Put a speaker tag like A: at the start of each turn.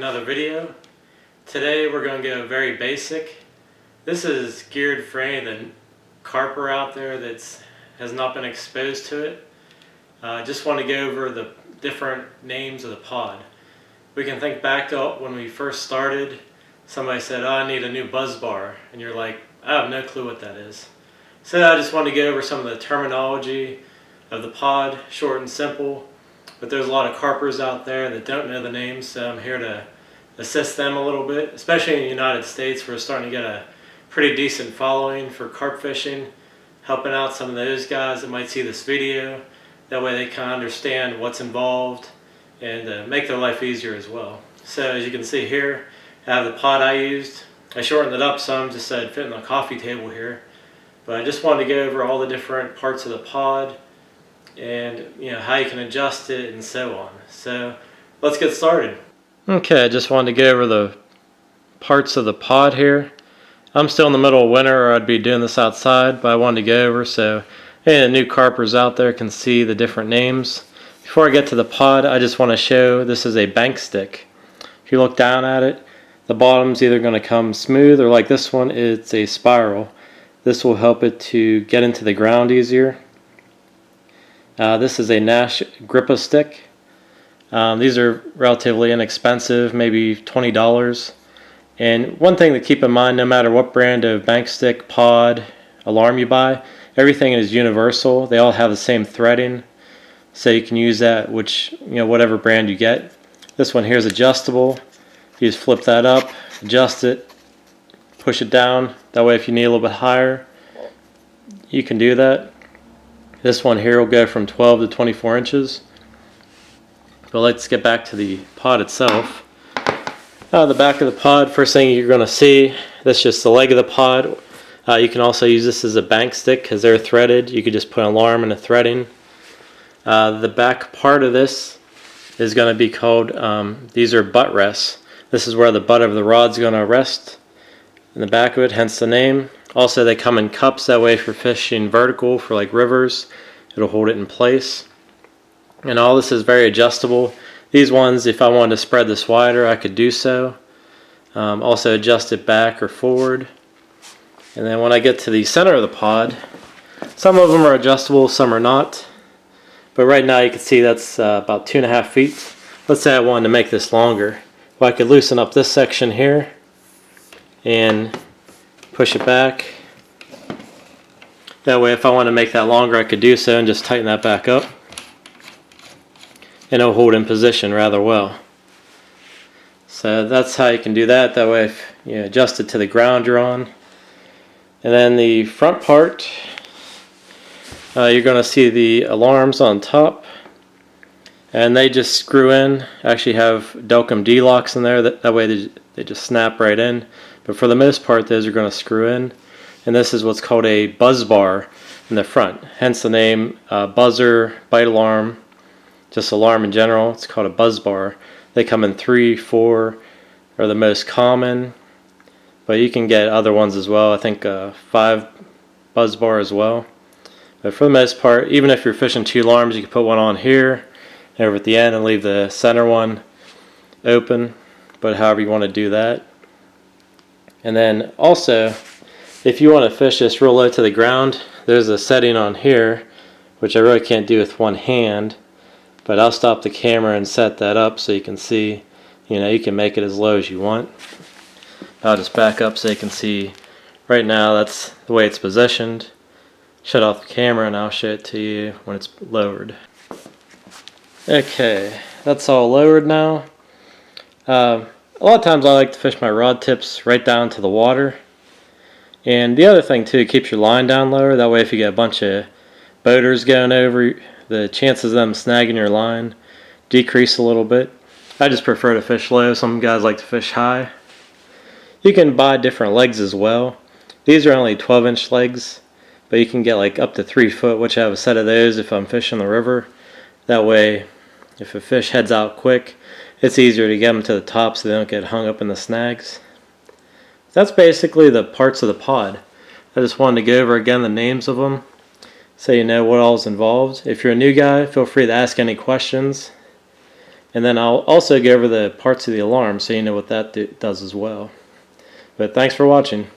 A: another video. Today we're going to go very basic. This is geared for any of the carper out there that has not been exposed to it. Just want to go over the different names of the pod. We can think back to when we first started. Somebody said, "Oh, I need a new buzz bar," and you're like, "I have no clue what that is." So I just want to go over some of the terminology of the pod, short and simple. But there's a lot of carpers out there that don't know the names, so I'm here to assist them a little bit. Especially in the United States, we're starting to get a pretty decent following for carp fishing, helping out some of those guys that might see this video. That way they can understand what's involved and make their life easier as well. So as you can see here, I have the pod I used. I shortened it up some just so it'd fit on the coffee table here. But I just wanted to go over all the different parts of the pod and how you can adjust it and so on. So let's get started. Okay, I just wanted to go over the parts of the pod here. I'm still in the middle of winter, or I'd be doing this outside, but I wanted to go over so any of the new carpers out there can see the different names. Before I get to the pod, I just want to show this is a bank stick. If you look down at it, the bottom's either going to come smooth, or like this one, it's a spiral. This will help it to get into the ground easier. This is a Nash gripper stick. These are relatively inexpensive, maybe $20. And one thing to keep in mind, no matter what brand of bank stick, pod, alarm you buy, everything is universal. They all have the same threading, so you can use that whatever brand you get. This one here is adjustable. You just flip that up, adjust it, push it down. That way if you need a little bit higher, you can do that. This one here will go from 12 to 24 inches. But let's get back to the pod itself. The back of the pod, first thing you're going to see, that's just the leg of the pod. You can also use this as a bank stick because they're threaded. You could just put an alarm and a threading. The back part of this is going to be called, these are butt rests. This is where the butt of the rod's going to rest in the back of it, hence the name. Also, they come in cups, that way if you're fishing vertical for like rivers, it'll hold it in place. And all this is very adjustable. These ones, if I wanted to spread this wider, I could do so. Also adjust it back or forward. And then when I get to the center of the pod, some of them are adjustable, some are not. But right now you can see that's about 2.5 feet. Let's say I wanted to make this longer. Well, I could loosen up this section here and push it back. That way if I want to make that longer, I could do so and just tighten that back up. And it'll hold in position rather well. So that's how you can do that. That way if you adjust it to the ground you're on. And then the front part, you're going to see the alarms on top. And they just screw in. Actually have Delcom D-locks in there. That way they just snap right in. But for the most part, those are going to screw in. And this is what's called a buzz bar in the front. Hence the name buzzer, bite alarm, just alarm in general. It's called a buzz bar. They come in 3, 4 are the most common. But you can get other ones as well. I think 5 buzz bar as well. But for the most part, even if you're fishing 2 alarms, you can put one on here, over at the end, and leave the center one open. But however you want to do that. And then also, if you want to fish this real low to the ground, there's a setting on here, which I really can't do with one hand. But I'll stop the camera and set that up so you can see, you can make it as low as you want. I'll just back up so you can see right now that's the way it's positioned. Shut off the camera and I'll show it to you when it's lowered. Okay, that's all lowered now. A lot of times I like to fish my rod tips right down to the water. And the other thing too, it keeps your line down lower. That way if you get a bunch of boaters going over, the chances of them snagging your line decrease a little bit. I just prefer to fish low. Some guys like to fish high. You can buy different legs as well. These are only 12-inch legs, but you can get like up to 3 foot, which I have a set of those if I'm fishing the river. That way, if a fish heads out quick, it's easier to get them to the top so they don't get hung up in the snags. That's basically the parts of the pod. I just wanted to go over again the names of them so you know what all is involved. If you're a new guy, feel free to ask any questions. And then I'll also go over the parts of the alarm so you know what that does as well. But thanks for watching.